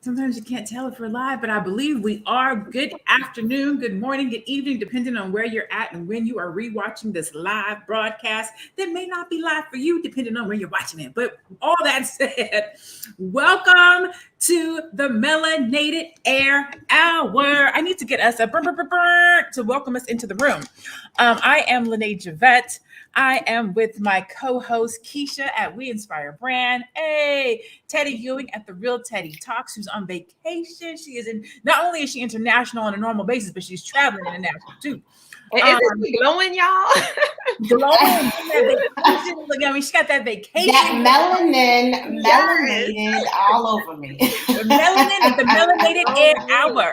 Sometimes you can't tell if we're live, but I believe we are. Good afternoon, good morning, good evening, depending on where you're at and when you are rewatching this live broadcast. That may not be live for you, depending on where you're watching it. But all that said, welcome to the Melanated Air Hour. I need to get us a to welcome us into the room. I am Lene Javette. I am with my co-host Keisha at We Inspire Brand. Hey, Teddy Ewing at the Real Teddy Talks, who's on vacation. She is in. Not only is she international on a normal basis, but she's traveling international too. Isn't she glowing, y'all? Glowing. Look at me. She got that vacation. That melanated all over me. Melanin is the Melanated Air Hour.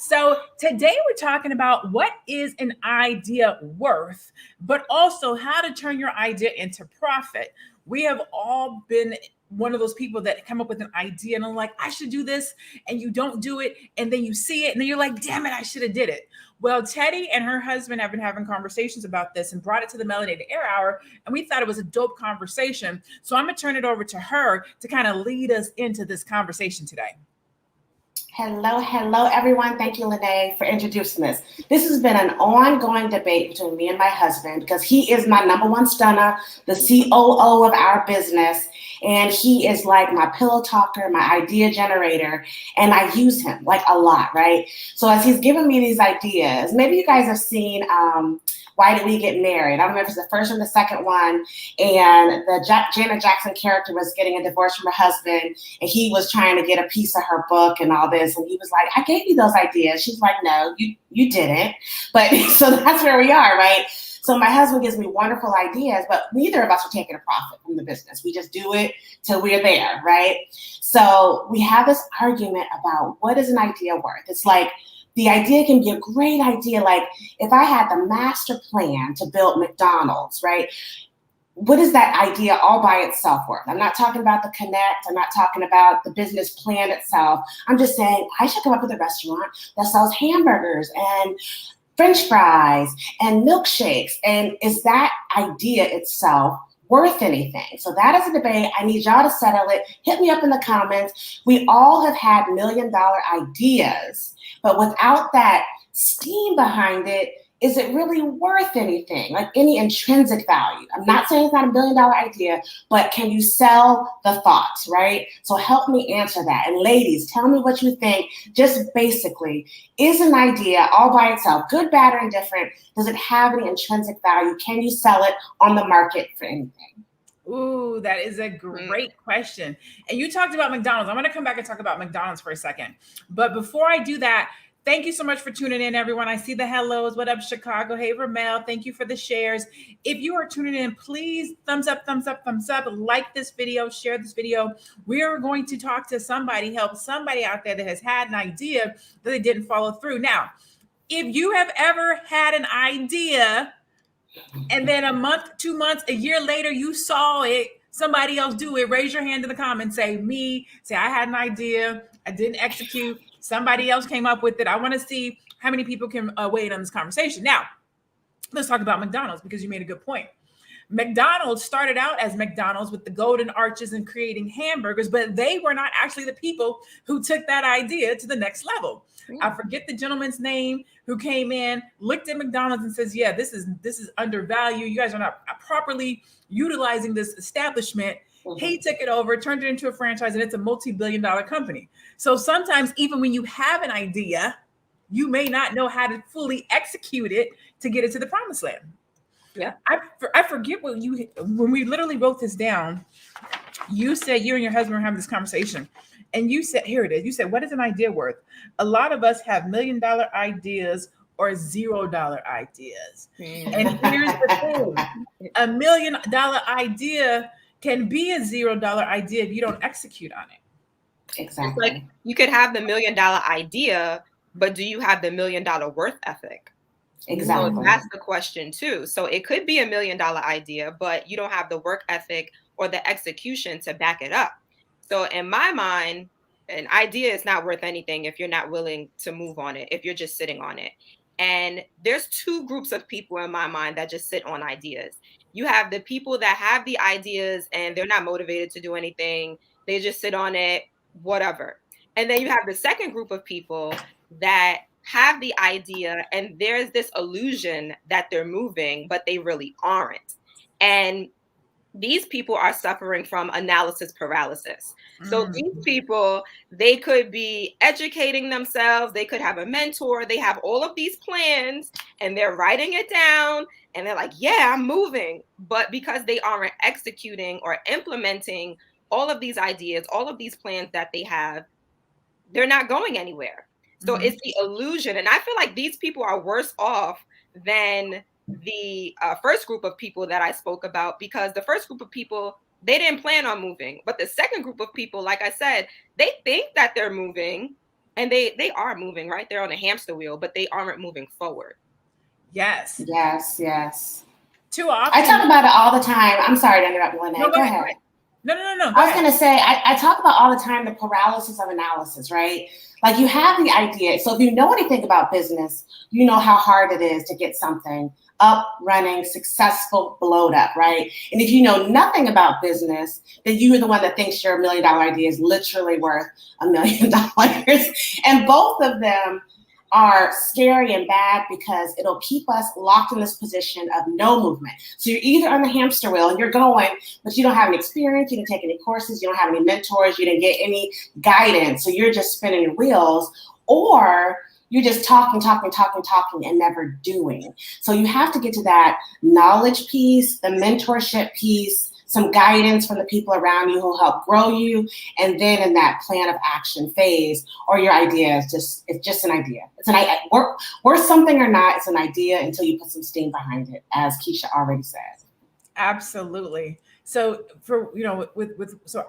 So today we're talking about what is an idea worth, but also how to turn your idea into profit. We have all been one of those people that come up with an idea and I'm like, I should do this, and you don't do it, and then you see it, and then you're like, damn it, I should have did it. Well, Teddy and her husband have been having conversations about this and brought it to the Melanated Air Hour, and we thought it was a dope conversation. So I'm gonna turn it over to her to kind of lead us into this conversation today. Hello, everyone. Thank you, Lene, for introducing this. This has been an ongoing debate between me and my husband because he is my number one stunner, the COO of our business, and he is like my pillow talker, my idea generator, and I use him like a lot, right? So as he's giving me these ideas, maybe you guys have seen Why Did We Get Married? I don't know if it's the first or the second one, and the Janet Jackson character was getting a divorce from her husband, and he was trying to get a piece of her book and all this. And he was like, I gave you those ideas. She's like, no, you didn't. But so that's where we are, right? So my husband gives me wonderful ideas, but neither of us are taking a profit from the business. We just do it till we're there, right? So we have this argument about what is an idea worth. It's like the idea can be a great idea. Like if I had the master plan to build McDonald's, right? What is that idea all by itself worth? I'm not talking about the connect. I'm not talking about the business plan itself. I'm just saying I should come up with a restaurant that sells hamburgers and French fries and milkshakes. And is that idea itself worth anything? So that is a debate. I need y'all to settle it. Hit me up in the comments. We all have had $1 million ideas, but without that steam behind it, is it really worth anything? Like any intrinsic value? I'm not saying it's not $1 million idea, but can you sell the thoughts, right? So help me answer that. And ladies, tell me what you think. Just basically, is an idea all by itself, good, bad, or indifferent? Does it have any intrinsic value? Can you sell it on the market for anything? Ooh, that is a great question. And you talked about McDonald's. I'm going to come back and talk about McDonald's for a second. But before I do that, thank you so much for tuning in, everyone. I see the hellos. What up, Chicago? Hey, Ramel. Thank you for the shares. If you are tuning in, please thumbs up, thumbs up, thumbs up. Like this video, share this video. We are going to talk to somebody, help somebody out there that has had an idea that they didn't follow through. Now, if you have ever had an idea and then a month, 2 months, a year later, you saw it, somebody else do it, raise your hand in the comments, say me, say I had an idea, I didn't execute, somebody else came up with it. I want to see how many people can weigh in on this conversation. Now, let's talk about McDonald's because you made a good point. McDonald's started out as McDonald's with the golden arches and creating hamburgers, but they were not actually the people who took that idea to the next level. I forget the gentleman's name who came in, looked at McDonald's and says, yeah, this is undervalued. You guys are not properly utilizing this establishment. He took it over, turned it into a franchise, and it's a multi-billion-dollar company. So sometimes even when you have an idea, you may not know how to fully execute it to get it to the promised land. Yeah, I forget what when we literally wrote this down, you said you and your husband were having this conversation, and you said, here it is. You said, what is an idea worth? A lot of us have $1 million ideas or $0 ideas. And here's the thing: $1 million idea can be a $0 idea if you don't execute on it. Exactly. It's like you could have the $1 million idea, but do you have the $1 million worth ethic? Exactly. So that's the question too. So it could be $1 million idea, but you don't have the work ethic or the execution to back it up. So in my mind, an idea is not worth anything if you're not willing to move on it, if you're just sitting on it. And there's two groups of people in my mind that just sit on ideas. You have the people that have the ideas and they're not motivated to do anything. They just sit on it, whatever. And then you have the second group of people that have the idea and there's this illusion that they're moving, but they really aren't. And these people are suffering from analysis paralysis. So these people, they could be educating themselves, they could have a mentor, they have all of these plans and they're writing it down and they're like, yeah, I'm moving. But because they aren't executing or implementing all of these ideas, all of these plans that they have, they're not going anywhere. So it's the illusion. And I feel like these people are worse off than the first group of people that I spoke about, because the first group of people, they didn't plan on moving. But the second group of people, like I said, they think that they're moving and they are moving, right? They're on a hamster wheel, but they aren't moving forward. Yes. Yes. Too often. I talk about it all the time. I'm sorry to interrupt, Lene. No, go ahead. No. I was going to say, I talk about all the time the paralysis of analysis, right? Like you have the idea. So if you know anything about business, you know how hard it is to get something up, running, successful, blowed up, right? And if you know nothing about business, then you are the one that thinks your $1 million idea is literally worth $1 million. And both of them are scary and bad because it'll keep us locked in this position of no movement. So you're either on the hamster wheel and you're going, but you don't have any experience, you didn't take any courses, you don't have any mentors, you didn't get any guidance, so you're just spinning your wheels, or you're just talking and never doing. So you have to get to that knowledge piece, the mentorship piece, some guidance from the people around you who'll help grow you, and then in that plan of action phase, or your idea is just an idea. It's an idea, worth something or not, it's an idea until you put some steam behind it, as Keisha already said. Absolutely. So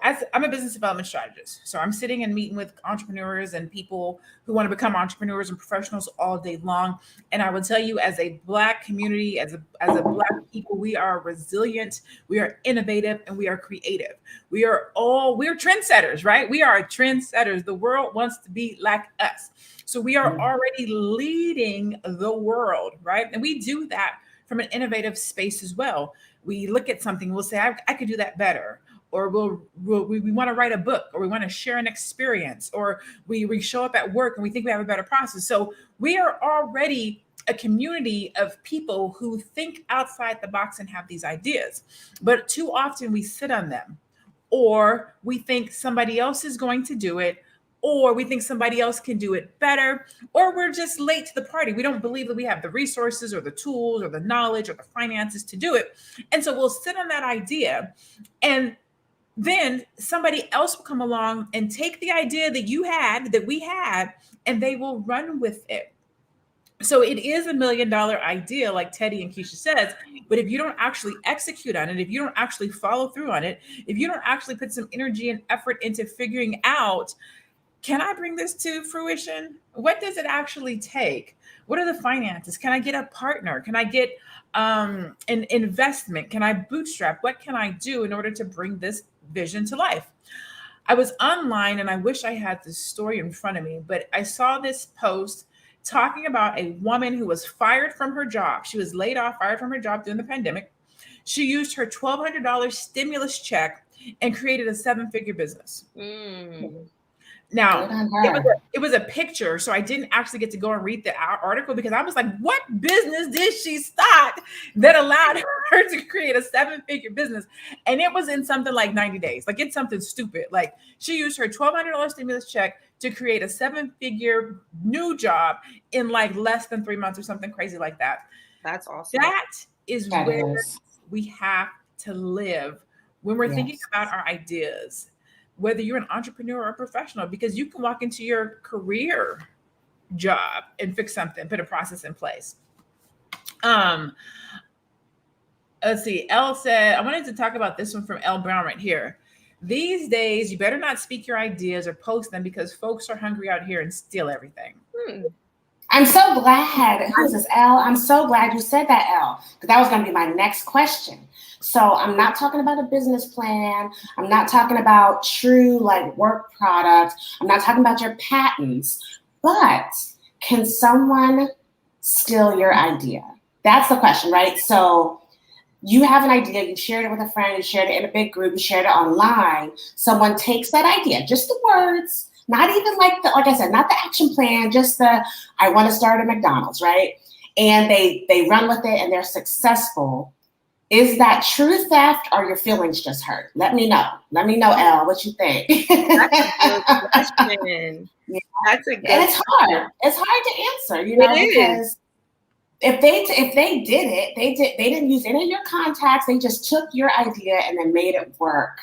I'm a business development strategist. So I'm sitting and meeting with entrepreneurs and people who want to become entrepreneurs and professionals all day long. And I will tell you, as a Black community, as a Black people, we are resilient, we are innovative, and we are creative. We're trendsetters, right? We are trendsetters. The world wants to be like us. So we are already leading the world, right? And we do that from an innovative space as well. We look at something, we'll say, I could do that better. Or we want to write a book, or we want to share an experience, or we show up at work and we think we have a better process. So we are already a community of people who think outside the box and have these ideas. But too often we sit on them, or we think somebody else is going to do it, or we think somebody else can do it better, or we're just late to the party. We don't believe that we have the resources or the tools or the knowledge or the finances to do it. And so we'll sit on that idea, and then somebody else will come along and take the idea that we had, and they will run with it. So it is $1 million idea, like Teddy and Keisha says, but if you don't actually execute on it, if you don't actually follow through on it, if you don't actually put some energy and effort into figuring out, can I bring this to fruition? What does it actually take? What are the finances? Can I get a partner? Can I get an investment? Can I bootstrap? What can I do in order to bring this vision to life? I was online, and I wish I had this story in front of me, but I saw this post talking about a woman who was fired from her job. She was laid off, fired from her job during the pandemic. She used her $1,200 stimulus check and created a 7-figure business. Now, it was a picture, so I didn't actually get to go and read the article, because I was like, what business did she start that allowed her to create a 7-figure business? And it was in something like 90 days. Like, it's something stupid. Like, she used her $1,200 stimulus check to create a 7-figure new job in like less than 3 months or something crazy like that. That's awesome. That is where we have to live when we're thinking about our ideas, whether you're an entrepreneur or a professional, because you can walk into your career job and fix something, put a process in place. Let's see. Elle said, I wanted to talk about this one from Elle Brown right here. These days, you better not speak your ideas or post them, because folks are hungry out here and steal everything. I'm so glad. Who is this, Elle? I'm so glad you said that, Elle, because that was going to be my next question. So I'm not talking about a business plan. I'm not talking about true like work product. I'm not talking about your patents. But can someone steal your idea? That's the question, right? So you have an idea, you shared it with a friend, you shared it in a big group, you shared it online. Someone takes that idea, just the words, not even like I said, not the action plan, just the, I want to start a McDonald's, right? And they run with it and they're successful. Is that true theft or your feelings just hurt? Let me know. Let me know, Elle, what you think. That's a good question. Yeah. That's a good And it's hard. It's hard to answer, you know, because if they did it, they didn't use any of your contacts. They just took your idea and then made it work.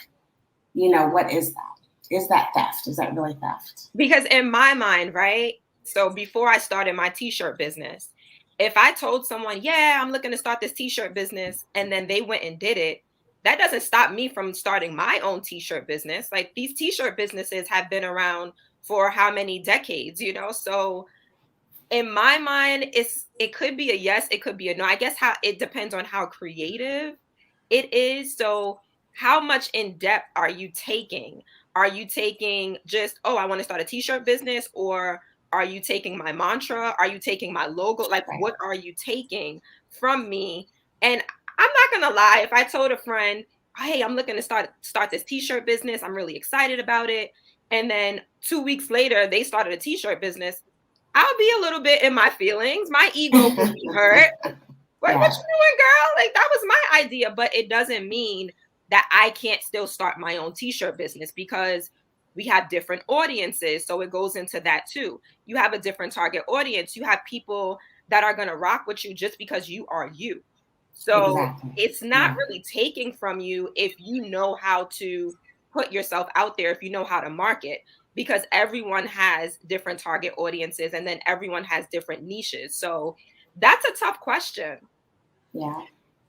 You know, what is that? Is that theft? Is that really theft? Because in my mind, right? So before I started my t-shirt business, if I told someone, yeah, I'm looking to start this t-shirt business, and then they went and did it, that doesn't stop me from starting my own t-shirt business. Like, these t-shirt businesses have been around for how many decades, you know? So in my mind, it could be a yes, it could be a no. I guess how it depends on how creative it is. So how much in depth are you taking? Are you taking just, oh, I want to start a t-shirt business? Or are you taking my mantra? Are you taking my logo? Like, what are you taking from me? And I'm not gonna lie, if I told a friend, hey, I'm looking to start this t-shirt business, I'm really excited about it, and then 2 weeks later they started a t-shirt business, I'll be a little bit in my feelings. My ego will be hurt. What you doing, girl? Like, that was my idea. But it doesn't mean that I can't still start my own t-shirt business, because we have different audiences. So it goes into that too. You have a different target audience. You have people that are going to rock with you just because you are you. So it's not really taking from you if you know how to put yourself out there, if you know how to market, because everyone has different target audiences and then everyone has different niches. So that's a tough question. Yeah.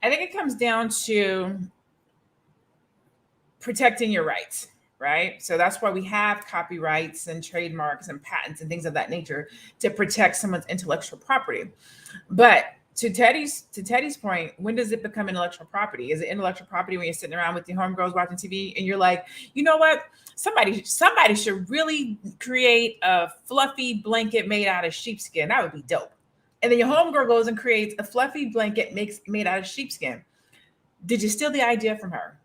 I think it comes down to protecting your rights, right? So that's why we have copyrights and trademarks and patents and things of that nature, to protect someone's intellectual property. But to Teddy's point, when does it become intellectual property? Is it intellectual property when you're sitting around with your homegirls watching TV and you're like, you know what? Somebody should really create a fluffy blanket made out of sheepskin. That would be dope. And then your homegirl goes and creates a fluffy blanket made out of sheepskin. Did you steal the idea from her?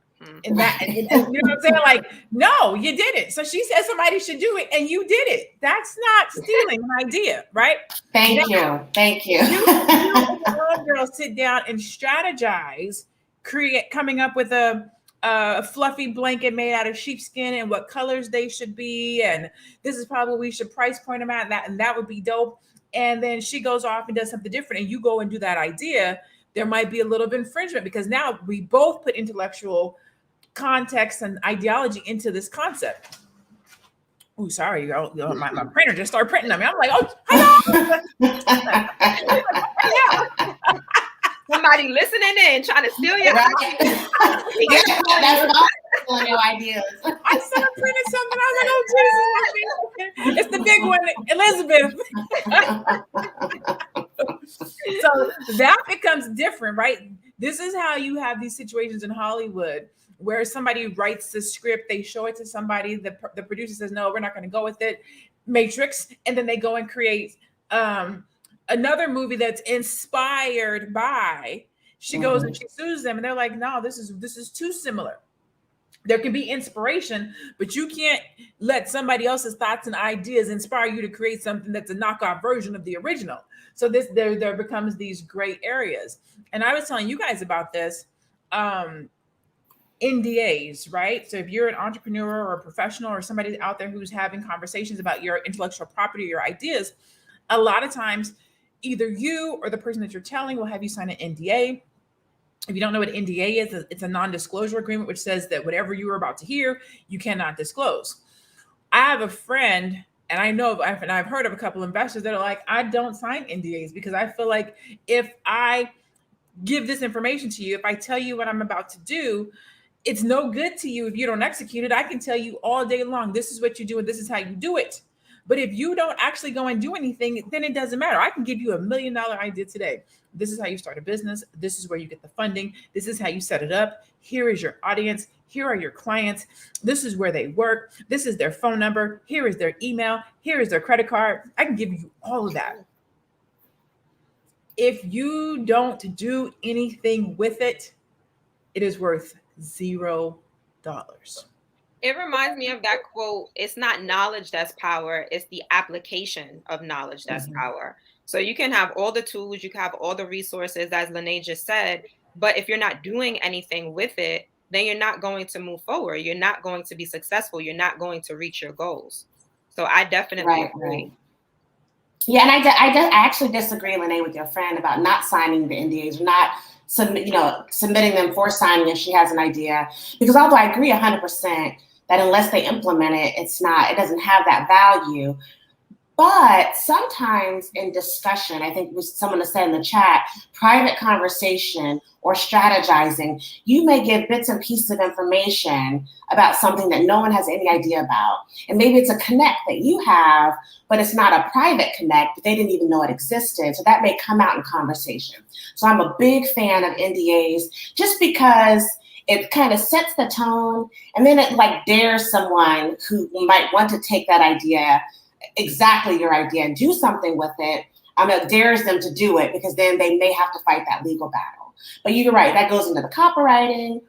And that, and you know what I'm saying? Like, no, you didn't. So she said somebody should do it, and you did it. That's not stealing an idea, right? Thank you. You and the girl sit down and strategize, coming up with a fluffy blanket made out of sheepskin and what colors they should be, and this is probably what we should price point them at, and that would be dope. And then she goes off and does something different, and you go and do that idea. There might be a little bit of infringement, because now we both put intellectual context and ideology into this concept. Oh, sorry, my printer just started printing on me. I'm like, oh, hello. Somebody listening in, trying to steal your ideas. That's your ideas. I started printing something. I was like, oh, Jesus. It's the big one, Elizabeth. So that becomes different, right? This is how you have these situations in Hollywood where somebody writes the script, they show it to somebody, the producer says, no, we're not going to go with it, Matrix, and then they go and create another movie that's inspired by. She goes and she sues them, and they're like, no, this is too similar. There can be inspiration, but you can't let somebody else's thoughts and ideas inspire you to create something that's a knockoff version of the original. So there becomes these gray areas. And I was telling you guys about this, NDAs, right? So if you're an entrepreneur or a professional or somebody out there who's having conversations about your intellectual property or your ideas, a lot of times either you or the person that you're telling will have you sign an NDA. If you don't know what NDA is, it's a non-disclosure agreement, which says that whatever you are about to hear, you cannot disclose. I have a friend, and I've heard of a couple of investors that are like, I don't sign NDAs because I feel like if I give this information to you, if I tell you what I'm about to do, it's no good to you if you don't execute it. I can tell you all day long, this is what you do and this is how you do it. But if you don't actually go and do anything, then it doesn't matter. I can give you $1 million idea today. This is how you start a business. This is where you get the funding. This is how you set it up. Here is your audience. Here are your clients. This is where they work. This is their phone number. Here is their email. Here is their credit card. I can give you all of that. If you don't do anything with it, it is worth $0. It reminds me of that quote, it's not knowledge that's power, it's the application of knowledge that's power. So you can have all the tools, you can have all the resources, as Lene just said, but if you're not doing anything with it, then you're not going to move forward. You're not going to be successful. You're not going to reach your goals. So I definitely agree. Right. Yeah, and I actually disagree, Lene, with your friend about not signing the NDAs, not submitting them for signing if she has an idea. Because although I agree 100% that unless they implement it, it doesn't have that value. But sometimes in discussion, I think someone has said in the chat, private conversation or strategizing, you may give bits and pieces of information about something that no one has any idea about. And maybe it's a connect that you have, but it's not a private connect, but they didn't even know it existed. So that may come out in conversation. So I'm a big fan of NDAs just because it kind of sets the tone, and then it like dares someone who might want to take that idea, exactly your idea, and do something with it. It dares them to do it, because then they may have to fight that legal battle. But you're right, that goes into the copywriting,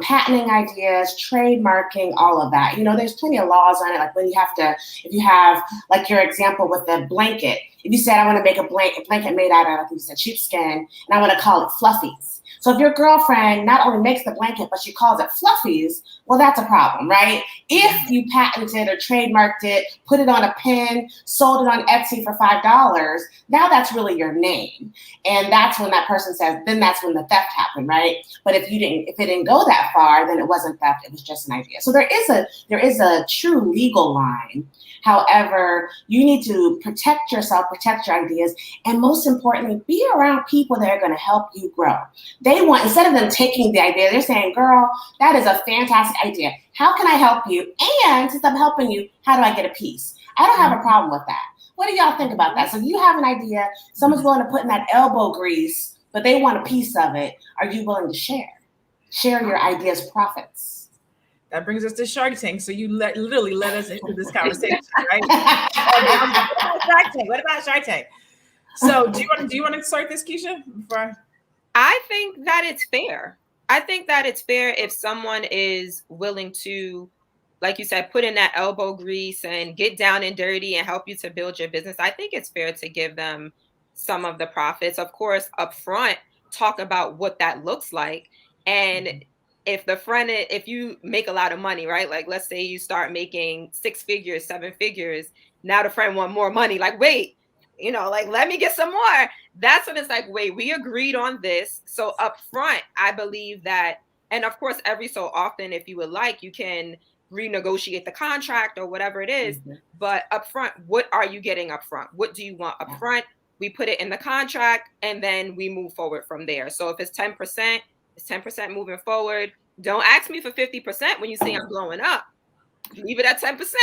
patenting ideas, trademarking, all of that. There's plenty of laws on it. Like if you have like your example with the blanket, if you said, I want to make a blanket made out of, like you said, sheepskin, and I want to call it Fluffies. So if your girlfriend not only makes the blanket, but she calls it Fluffies, well, that's a problem, right? If you patented or trademarked it, put it on a pin, sold it on Etsy for $5, now that's really your name. And that's when that person says, then that's when the theft happened, right? But if it didn't go that far, then it wasn't theft, it was just an idea. So there is a true legal line. However, you need to protect yourself, protect your ideas, and most importantly, be around people that are going to help you grow. Instead of them taking the idea, they're saying, girl, that is a fantastic idea. How can I help you? And since I'm helping you, how do I get a piece? I don't have a problem with that. What do y'all think about that? So if you have an idea, someone's willing to put in that elbow grease, but they want a piece of it, are you willing to share? Share your ideas' profits. That brings us to Shark Tank. So you literally led us into this conversation, right? What about Shark Tank? So do you want to start this, Keisha? I think that it's fair. I think that it's fair if someone is willing to, like you said, put in that elbow grease and get down and dirty and help you to build your business. I think it's fair to give them some of the profits. Of course, up front, talk about what that looks like. And if you make a lot of money, right? Like, let's say you start making 6 figures, 7 figures. Now the friend want more money. Like, wait, let me get some more. That's when it's like, wait, we agreed on this. So up front, I believe that, and of course, every so often, if you would like, you can renegotiate the contract or whatever it is. Mm-hmm. But up front, what are you getting up front? What do you want up front? We put it in the contract, and then we move forward from there. So if it's 10%, it's 10% moving forward. Don't ask me for 50% when you see I'm blowing up. Leave it at 10%.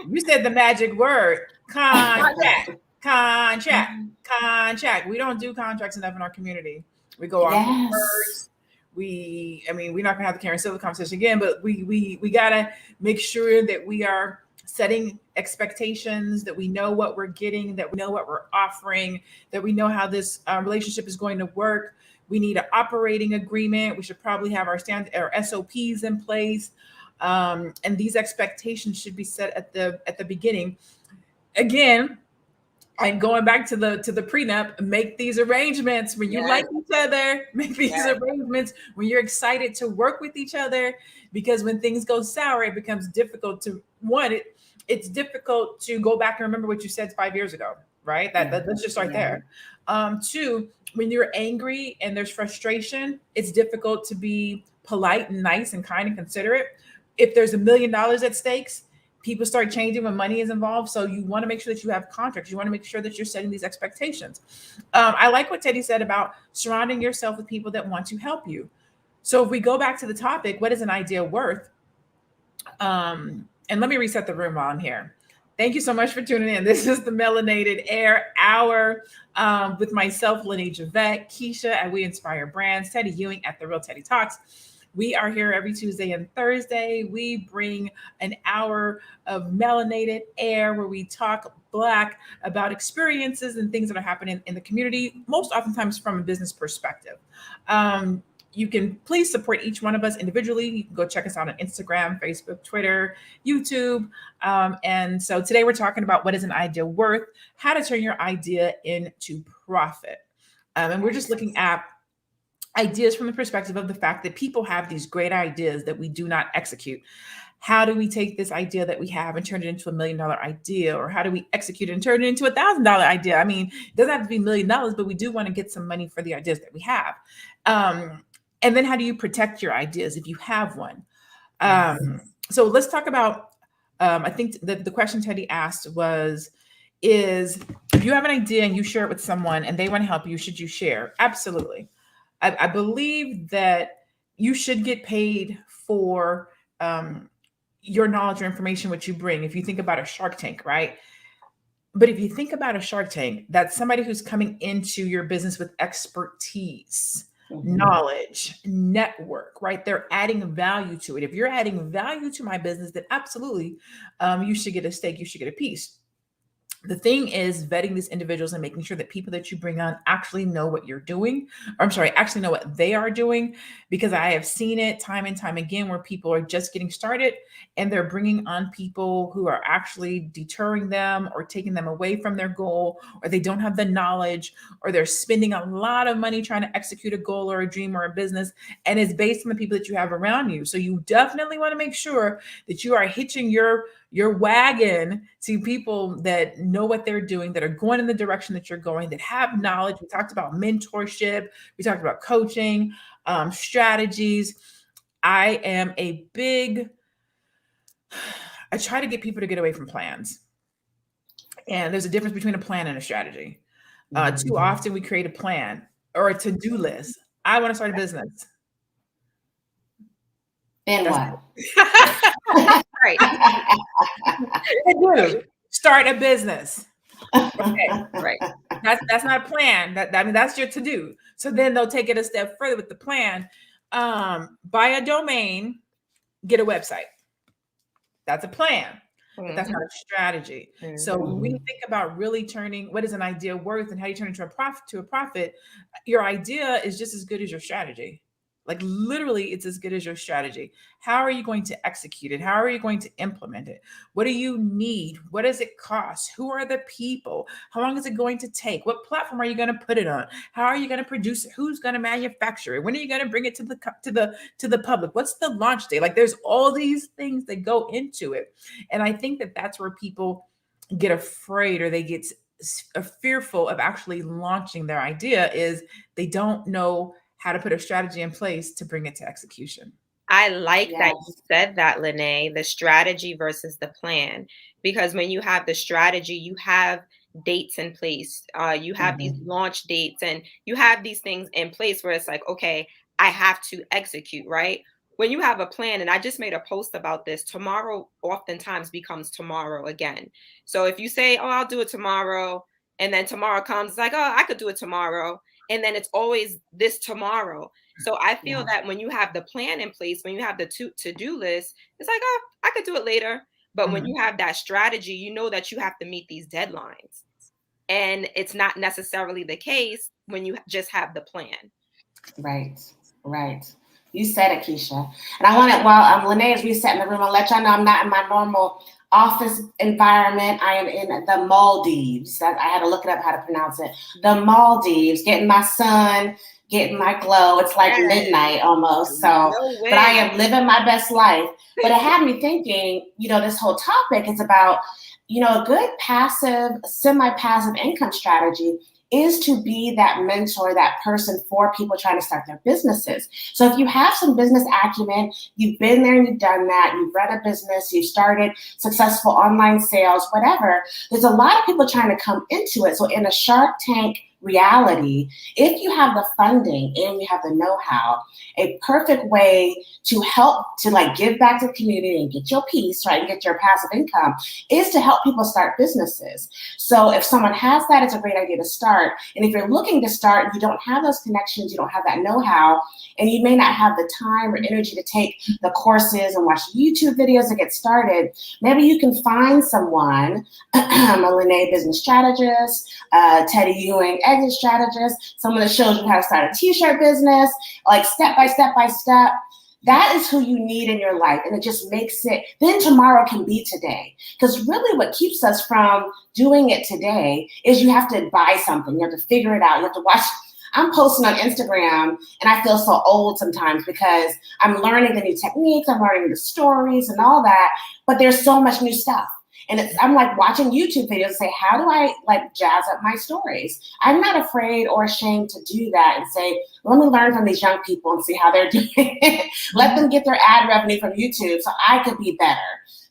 You said the magic word, contract. We don't do contracts enough in our community. We go off words. We're not gonna have the Karen Silver conversation again, but we gotta make sure that we are setting expectations, that we know what we're getting, that we know what we're offering, that we know how this relationship is going to work. We need an operating agreement. We should probably have our SOPs in place. And these expectations should be set at the beginning. Again, I'm going back to the prenup. Make these arrangements when you like each other. Make these arrangements when you're excited to work with each other. Because when things go sour, it becomes difficult to it's difficult to go back and remember what you said 5 years ago, right? That's just right there. 2, when you're angry and there's frustration, it's difficult to be polite and nice and kind and considerate. If there's $1 million at stakes, people start changing when money is involved. So you want to make sure that you have contracts. You want to make sure that you're setting these expectations. I like what Teddy said about surrounding yourself with people that want to help you. So if we go back to the topic, what is an idea worth? And let me reset the room while I'm here. Thank you so much for tuning in. This is the Melanated Air Hour with myself, Lene Javette, Keisha at We Inspire Brands, Teddy Ewing at The Real Teddy Talks. We are here every Tuesday and Thursday. We bring an hour of melanated air where we talk Black about experiences and things that are happening in the community, most oftentimes from a business perspective. you can please support each one of us individually. You can go check us out on Instagram, Facebook, Twitter, YouTube. And so today we're talking about what is an idea worth, how to turn your idea into profit. And we're just looking at ideas from the perspective of the fact that people have these great ideas that we do not execute. How do we take this idea that we have and turn it into $1 million idea? Or how do we execute it and turn it into $1,000 idea? I mean, it doesn't have to be $1 million, but we do want to get some money for the ideas that we have. And then how do you protect your ideas if you have one? So let's talk about, I think the question Teddy asked is if you have an idea and you share it with someone and they want to help you, should you share? Absolutely. I believe that you should get paid for your knowledge or information, what you bring. If you think about a Shark Tank, right? But if you think about a Shark Tank, that's somebody who's coming into your business with expertise, knowledge, network, right? They're adding value to it. If you're adding value to my business, then absolutely, you should get a stake, you should get a piece. The thing is vetting these individuals and making sure that people that you bring on actually know what you're doing, or actually know what they are doing, because I have seen it time and time again where people are just getting started and they're bringing on people who are actually deterring them or taking them away from their goal, or they don't have the knowledge, or they're spending a lot of money trying to execute a goal or a dream or a business, and it's based on the people that you have around you. So you definitely want to make sure that you are hitching your wagon to people that know what they're doing, that are going in the direction that you're going, that have knowledge. We talked about mentorship. We talked about coaching, strategies. I try to get people to get away from plans. And there's a difference between a plan and a strategy. Too often we create a plan or a to-do list. I want to start a business. And what? Right. Start a business. Okay. Right. That's not a plan. That's your to-do. So then they'll take it a step further with the plan. Buy a domain, get a website. That's a plan. But that's not a strategy. So when we think about really turning what is an idea worth and how you turn it into a profit, your idea is just as good as your strategy. Like literally, it's as good as your strategy. How are you going to execute it? How are you going to implement it? What do you need? What does it cost? Who are the people? How long is it going to take? What platform are you going to put it on? How are you going to produce it? Who's going to manufacture it? When are you going to bring it to the public? What's the launch date? Like there's all these things that go into it. And I think that that's where people get afraid, or they get fearful of actually launching their idea, is they don't know how to put a strategy in place to bring it to execution. I like that you said that, Lene, the strategy versus the plan, because when you have the strategy, you have dates in place. You have these launch dates and you have these things in place where it's like, okay, I have to execute, right? When you have a plan, and I just made a post about this, tomorrow oftentimes becomes tomorrow again. So if you say, oh, I'll do it tomorrow, and then tomorrow comes, it's like, oh, I could do it tomorrow. And then it's always this tomorrow. So I feel that when you have the plan in place, when you have the to-do list, it's like, oh, I could do it later. But when you have that strategy, you know that you have to meet these deadlines. And it's not necessarily the case when you just have the plan. Right. You said it, Keisha. And I want to, while Lene is resetting the room, I'll let y'all know I'm not in my normal office environment. I am in the Maldives. I had to look it up how to pronounce it. The Maldives, getting my sun, getting my glow. It's like midnight almost. So, but I am living my best life. But it had me thinking, this whole topic is about, a good passive, semi-passive income strategy is to be that mentor, that person for people trying to start their businesses. So if you have some business acumen, you've been there and you've done that, you've run a business, you've started successful online sales, whatever, there's a lot of people trying to come into it. So in a Shark Tank reality, if you have the funding and you have the know-how, a perfect way to help to give back to the community and get your piece, right, and get your passive income is to help people start businesses. So if someone has that, it's a great idea to start. And if you're looking to start and you don't have those connections, you don't have that know-how, and you may not have the time or energy to take the courses and watch YouTube videos to get started, maybe you can find someone, a Lene business strategist, Teddy Ewing exit strategist, someone that shows you how to start a t-shirt business, like step by step by step. That is who you need in your life. And it just makes it, then tomorrow can be today. Because really what keeps us from doing it today is you have to buy something. You have to figure it out. You have to watch. I'm posting on Instagram and I feel so old sometimes because I'm learning the new techniques. I'm learning the stories and all that. But there's so much new stuff. And I'm like watching YouTube videos and say, how do I like jazz up my stories? I'm not afraid or ashamed to do that and say, let me learn from these young people and see how they're doing it. Let them get their ad revenue from YouTube so I could be better.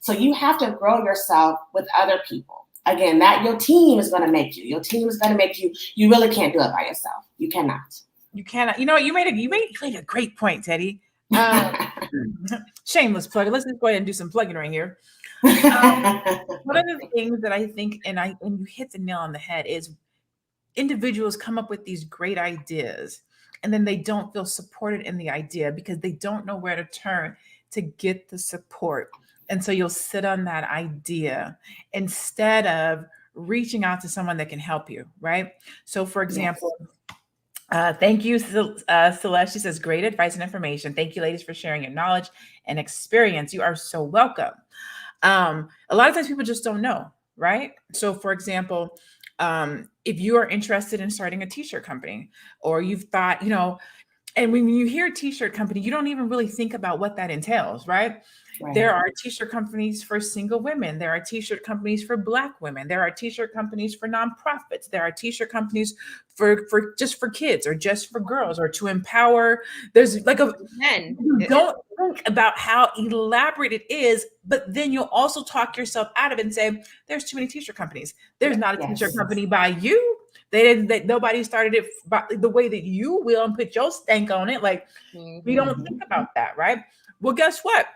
So you have to grow yourself with other people. Again, that your team is going to make you. Your team is going to make you. You really can't do it by yourself. You cannot. You cannot. You know, you made a great point, Teddy. Shameless plug. Let's just go ahead and do some plugging right here. One of the things that I think, and you hit the nail on the head, is individuals come up with these great ideas and then they don't feel supported in the idea because they don't know where to turn to get the support. And so you'll sit on that idea instead of reaching out to someone that can help you, right? So for example, thank you, Celeste. She says, great advice and information. Thank you, ladies, for sharing your knowledge and experience. You are so welcome. A lot of times people just don't know, right? So for example, if you are interested in starting a t-shirt company, or you've thought, you know, and when you hear t-shirt company, you don't even really think about what that entails, right? Right. There are t-shirt companies for single women. There are t-shirt companies for Black women. There are t-shirt companies for nonprofits. There are t-shirt companies for just for kids or just for girls or to empower. There's like you don't think about how elaborate it is, but then you'll also talk yourself out of it and say, there's too many t-shirt companies. There's not a t-shirt company by you. Nobody started it by the way that you will and put your stank on it. Like we don't think about that, right? Well, guess what?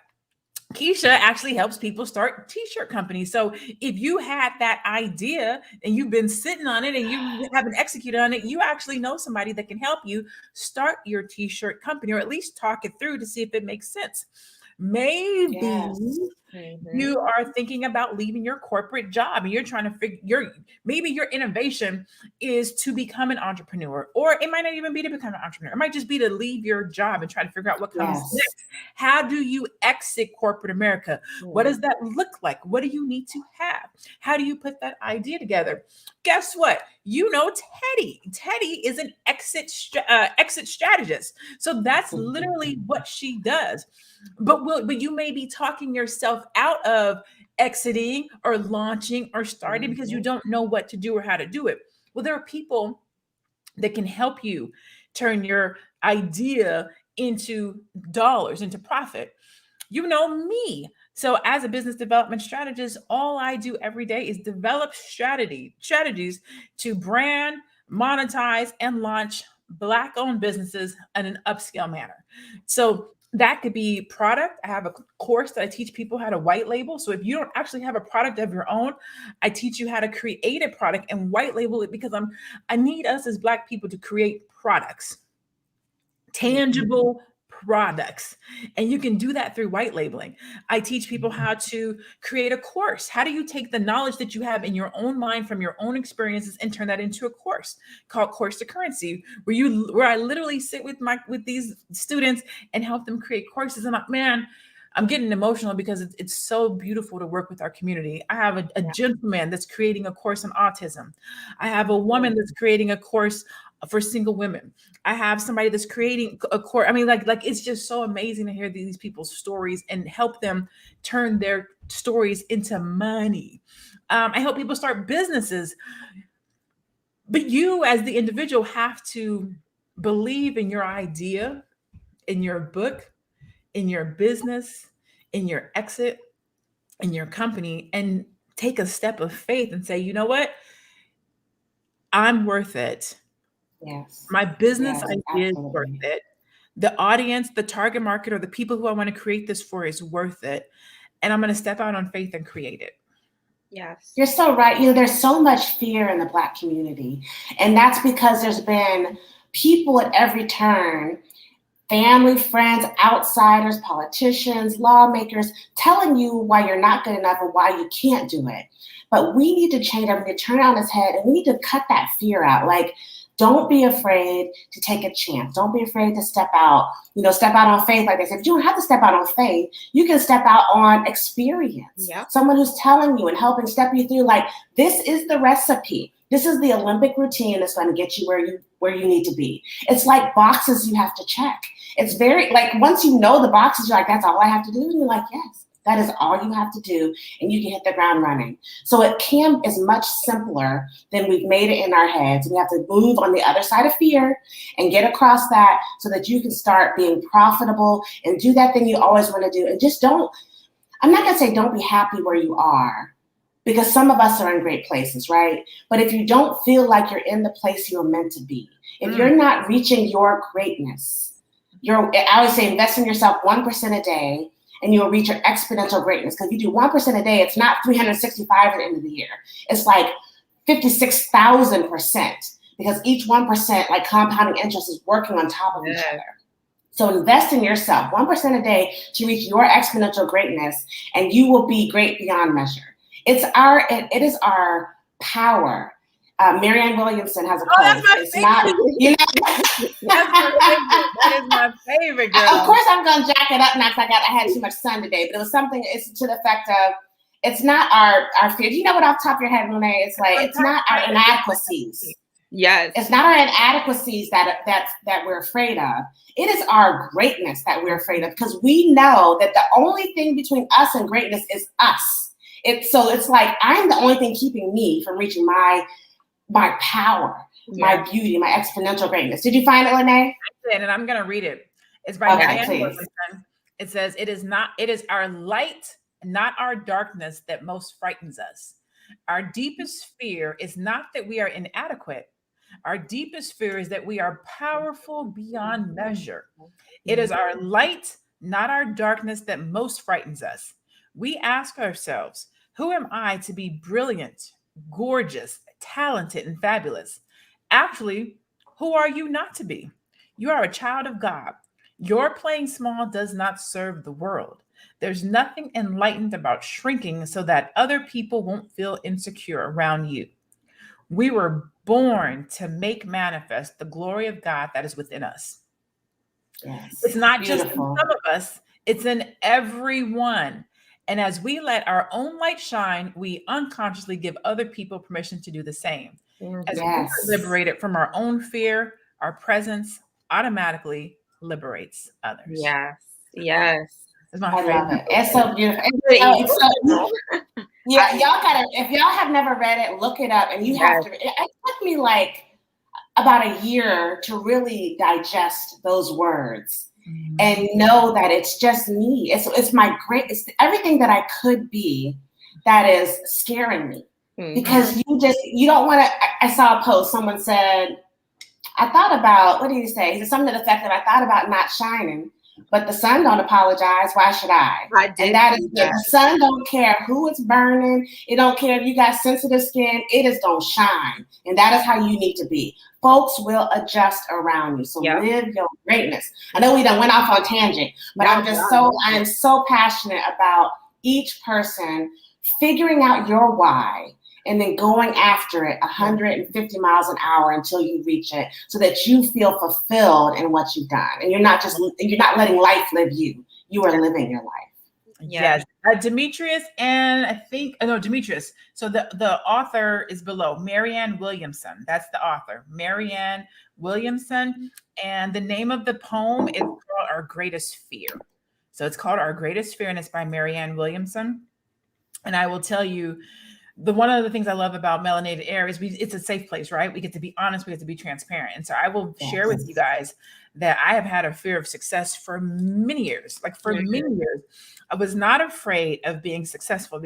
Keisha actually helps people start t-shirt companies. So if you had that idea and you've been sitting on it and you haven't executed on it, you actually know somebody that can help you start your t-shirt company, or at least talk it through to see if it makes sense. Maybe you are thinking about leaving your corporate job and you're trying to figure maybe your innovation is to become an entrepreneur, or it might not even be to become an entrepreneur. It might just be to leave your job and try to figure out what comes next. How do you exit corporate America? What does that look like? What do you need to have? How do you put that idea together? Guess what? You know, Teddy is an exit strategist. So that's literally what she does. But you may be talking yourself out of exiting or launching or starting because you don't know what to do or how to do it. Well, there are people that can help you turn your idea into dollars, into profit. You know me. So as a business development strategist, all I do every day is develop strategies to brand, monetize, and launch Black-owned businesses in an upscale manner. So that could be product. I have a course that I teach people how to white label. So if you don't actually have a product of your own, I teach you how to create a product and white label it, because I need us as Black people to create products, tangible products. And you can do that through white labeling. I teach people how to create a course. How do you take the knowledge that you have in your own mind from your own experiences and turn that into a course called Course to Currency, where I literally sit with these students and help them create courses. And I'm getting emotional because it's so beautiful to work with our community. I have a gentleman that's creating a course on autism. I have a woman that's creating a course for single women. I have somebody that's creating a course. I mean, like it's just so amazing to hear these people's stories and help them turn their stories into money. I help people start businesses. But you as the individual have to believe in your idea, in your book, in your business, in your exit, in your company, and take a step of faith and say, you know what? I'm worth it. Yes. My business idea is worth it. The audience, the target market, or the people who I want to create this for is worth it. And I'm going to step out on faith and create it. Yes. You're so right. There's so much fear in the Black community. And that's because there's been people at every turn family, friends, outsiders, politicians, lawmakers telling you why you're not good enough or why you can't do it. But we need to change that. We need to turn it on its head and we need to cut that fear out. Like, don't be afraid to take a chance. Don't be afraid to step out. Step out on faith, like they said. But you don't have to step out on faith. You can step out on experience. Yep. Someone who's telling you and helping step you through, like, this is the recipe. This is the Olympic routine that's going to get you where you need to be. It's like boxes you have to check. It's very, like, once you know the boxes, you're like, that's all I have to do. And you're like, yes, that is all you have to do. And you can hit the ground running. So it is much simpler than we've made it in our heads. We have to move on the other side of fear and get across that so that you can start being profitable and do that thing you always want to do. And just I'm not going to say don't be happy where you are, because some of us are in great places, right? But if you don't feel like you're in the place you're meant to be, if you're not reaching your greatness, I always say invest in yourself 1% a day and you'll reach your exponential greatness. Because if you do 1% a day, it's not 365 at the end of the year. It's like 56,000%, because each 1%, like compounding interest, is working on top of each other. So invest in yourself 1% a day to reach your exponential greatness, and you will be great beyond measure. It is our power. Marianne Williamson has a quote. That's my favorite. That's my favorite. That is my favorite, girl. Of course, I'm gonna jack it up now because I had too much sun today. But it was something. It's to the effect of, it's not our fear. Do you know what off the top of your head, Monet? It's like, it's not our inadequacies. Yes. It's not our inadequacies that we're afraid of. It is our greatness that we're afraid of, because we know that the only thing between us and greatness is us. It's like, I'm the only thing keeping me from reaching my power, my beauty, my exponential greatness. Did you find it, Lene? I did, and I'm going to read it. It's by Marianne please. Williamson. It says, it is our light, not our darkness, that most frightens us. Our deepest fear is not that we are inadequate. Our deepest fear is that we are powerful beyond measure. It is our light, not our darkness, that most frightens us. We ask ourselves, who am I to be brilliant, gorgeous, talented, and fabulous? Actually, who are you not to be? You are a child of God. Your playing small does not serve the world. There's nothing enlightened about shrinking so that other people won't feel insecure around you. We were born to make manifest the glory of God that is within us. Yes. It's not Beautiful. just in some of us, it's in everyone. And as we let our own light shine, we unconsciously give other people permission to do the same. As we are liberated from our own fear, our presence automatically liberates others. Yes. Yes. It's my I love favorite. it. It's so beautiful. Yeah, y'all gotta, if y'all have never read it, look it up. And you have to, it took me like about a year to really digest those words and know that it's just me. It's it's everything that I could be that is scaring me. Because you don't want to. I saw a post, someone said, I thought about, what did he say? He said something to the effect that I thought about not shining, but the sun don't apologize. Why should I? And that is the sun don't care who it's burning. It don't care if you got sensitive skin. It is gonna shine. And that is how you need to be. Folks will adjust around you. So live your greatness. I know we done went off on tangent, but I am so passionate about each person figuring out your why and then going after it 150 miles an hour until you reach it, so that you feel fulfilled in what you've done. And you're not letting life live you. You are living your life. Yes. Demetrius. So the author is below, Marianne Williamson. That's the author, Marianne Williamson. And the name of the poem is called Our Greatest Fear. So it's called Our Greatest Fear, and it's by Marianne Williamson. And I will tell you, one of the things I love about Melanated Air is it's a safe place, right? We get to be honest, we get to be transparent. And so I will share with you guys that I have had a fear of success for many years. Many years. I was not afraid of being successful.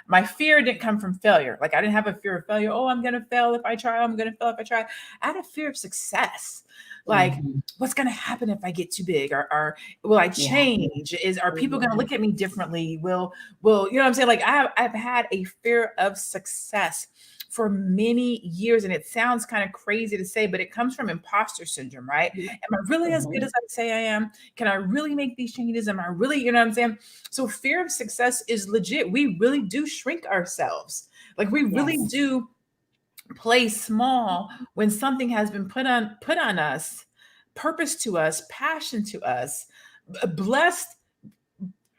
My fear didn't come from failure. Like, I didn't have a fear of failure. Oh, I'm going to fail if I try. I'm going to fail if I try. I had a fear of success. Like, what's going to happen if I get too big? Or will I change? Are people going to look at me differently? Will you know what I'm saying? Like, I've had a fear of success for many years. And it sounds kind of crazy to say, but it comes from imposter syndrome, right? Am I really as good as I say I am? Can I really make these changes? Am I really, you know what I'm saying? So fear of success is legit. We really do shrink ourselves. Like we really do play small when something has been put on us, purpose to us, passion to us, blessed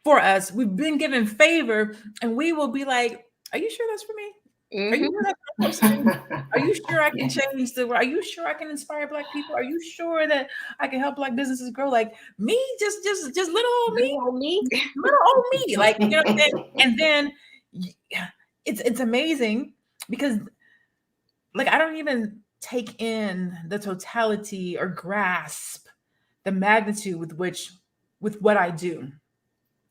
for us. We've been given favor, and we will be like, are you sure that's for me? Are you sure that's for me? Are you sure I can change the world? Are you sure I can inspire Black people? Are you sure that I can help Black businesses grow? Like me, just little old me, little old me. Like, you know what I'm saying? And then it's amazing because like I don't even take in the totality or grasp the magnitude with what I do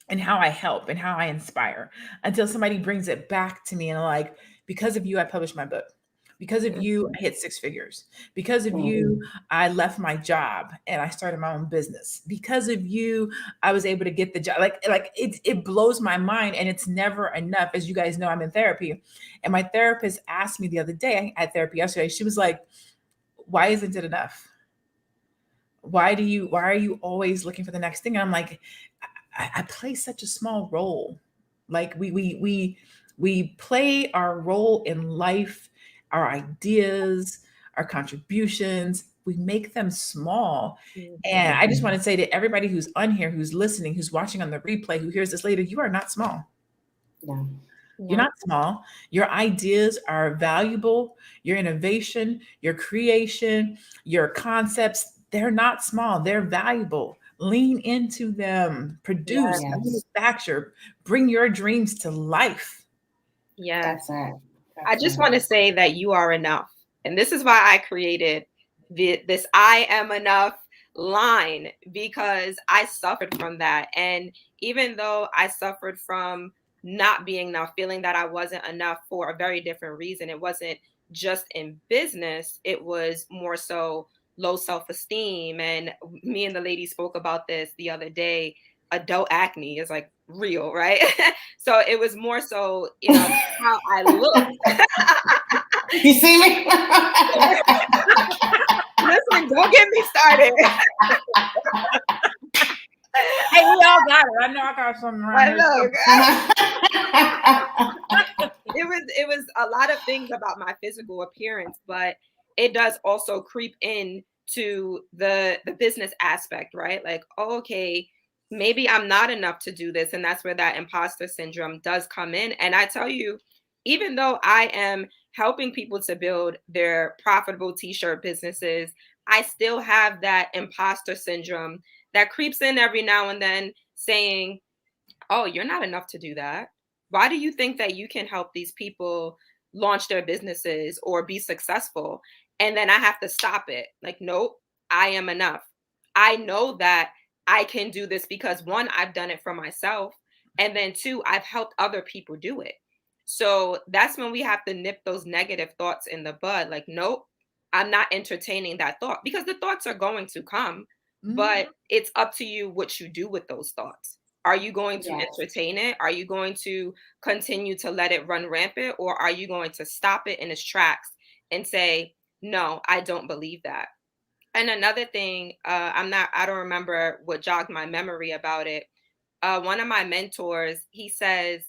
and how I help and how I inspire until somebody brings it back to me and like, because of you, I published my book. Because of you, I hit 6 figures. Because of you, I left my job and I started my own business. Because of you, I was able to get the job. Like it blows my mind, and it's never enough. As you guys know, I'm in therapy, and my therapist asked me the other day, I had therapy yesterday. She was like, "Why isn't it enough? Why are you always looking for the next thing?" And I'm like, I play such a small role. Like we play our role in life, our ideas, our contributions, we make them small. And I just want to say to everybody who's on here, who's listening, who's watching on the replay, who hears this later, you are not small. No. You're not small. Your ideas are valuable. Your innovation, your creation, your concepts, they're not small. They're valuable. Lean into them, produce, manufacture, bring your dreams to life. Yes. That's I just want to say that you are enough. And this is why I created this I am enough line, because I suffered from that. And even though I suffered from not being enough, feeling that I wasn't enough for a very different reason, it wasn't just in business, it was more so low self-esteem. And me and the lady spoke about this the other day. Adult acne is like real, right? So it was more so, you know, how I look. You see me? Listen, don't get me started. Hey, we all got it. I know I got something right. It was a lot of things about my physical appearance, but it does also creep in to the business aspect, right? Like, oh, okay, maybe I'm not enough to do this. And that's where that imposter syndrome does come in. And I tell you, even though I am helping people to build their profitable t-shirt businesses, I still have that imposter syndrome that creeps in every now and then saying, oh, you're not enough to do that. Why do you think that you can help these people launch their businesses or be successful? And then I have to stop it. Like, nope, I am enough. I know that I can do this because 1, I've done it for myself. And then 2, I've helped other people do it. So that's when we have to nip those negative thoughts in the bud. Like, nope, I'm not entertaining that thought, because the thoughts are going to come, but it's up to you what you do with those thoughts. Are you going to entertain it? Are you going to continue to let it run rampant? Or are you going to stop it in its tracks and say, no, I don't believe that? And another thing, I don't remember what jogged my memory about it. One of my mentors, he says,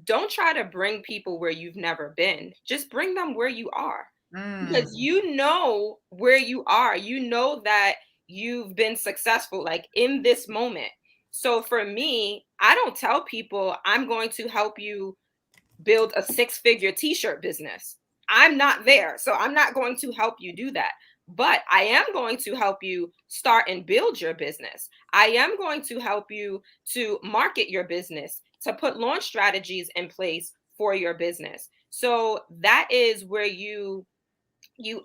don't try to bring people where you've never been. Just bring them where you are. Because you know where you are. You know that you've been successful, like in this moment. So for me, I don't tell people I'm going to help you build a 6-figure t-shirt business. I'm not there. So I'm not going to help you do that. But I am going to help you start and build your business. I am going to help you to market your business, to put launch strategies in place for your business. So that is where you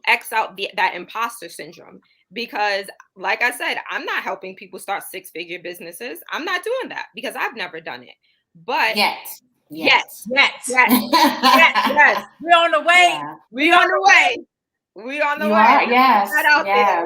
X out that imposter syndrome. Because like I said, I'm not helping people start 6-figure businesses. I'm not doing that because I've never done it. But Yes. We're on the way. Yeah. We're on the way. We're on the way. Yes. There.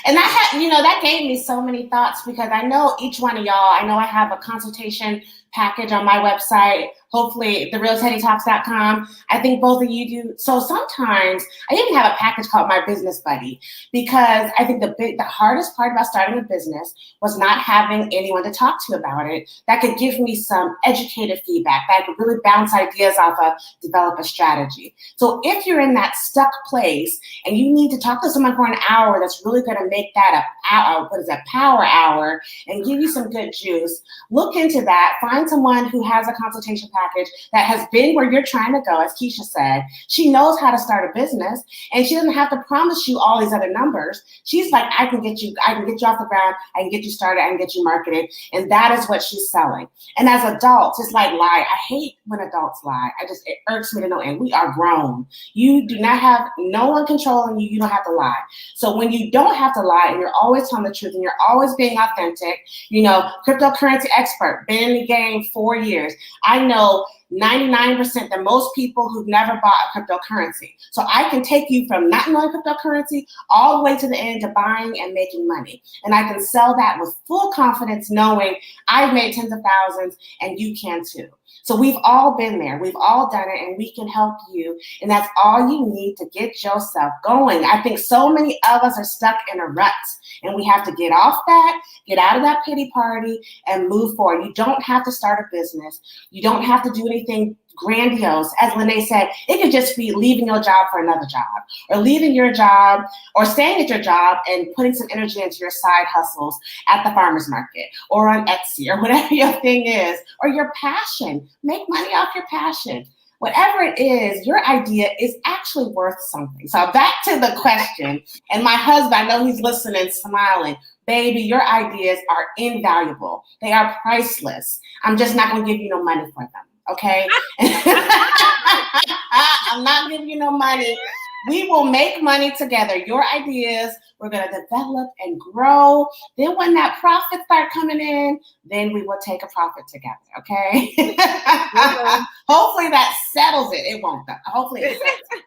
And that gave me so many thoughts, because I know each one of y'all, I know I have a consultation package on my website hopefully therealteddytalks.com. I think both of you do. So sometimes I even have a package called My Business Buddy, because I think the hardest part about starting a business was not having anyone to talk to about it that could give me some educated feedback, that I could really bounce ideas off of, develop a strategy. So if you're in that stuck place and you need to talk to someone for an hour that's really going to make that a power hour and give you some good juice, look into that. Find someone who has a consultation package that has been where you're trying to go. As Keisha said, she knows how to start a business, and she doesn't have to promise you all these other numbers. She's like, I can get you off the ground, I can get you started, I can get you marketed. And that is what she's selling. And as adults, it's like lie. I hate when adults lie. It irks me to no end. We are grown. You do not have no one controlling you. You don't have to lie. So when you don't have to lie and you're always telling the truth and you're always being authentic, cryptocurrency expert, been in the game 4 years. I know 99% that most people who've never bought a cryptocurrency. So I can take you from not knowing cryptocurrency all the way to the end to buying and making money. And I can sell that with full confidence, knowing I've made tens of thousands and you can too. So we've all been there. We've all done it, and we can help you. And that's all you need to get yourself going. I think so many of us are stuck in a rut, and we have to get off that, get out of that pity party, and move forward. You don't have to start a business. You don't have to do anything grandiose. As Lene said, it could just be leaving your job for another job, or leaving your job or staying at your job and putting some energy into your side hustles at the farmer's market or on Etsy or whatever your thing is, or your passion. Make money off your passion. Whatever it is, your idea is actually worth something. So back to the question, and my husband, I know he's listening, smiling. Baby, your ideas are invaluable. They are priceless. I'm just not going to give you no money for them. Okay? I'm not giving you no money. We will make money together. Your ideas, we're going to develop and grow. Then when that profit start coming in, then we will take a profit together. Okay? Hopefully that settles it. It won't though. Hopefully it settles it.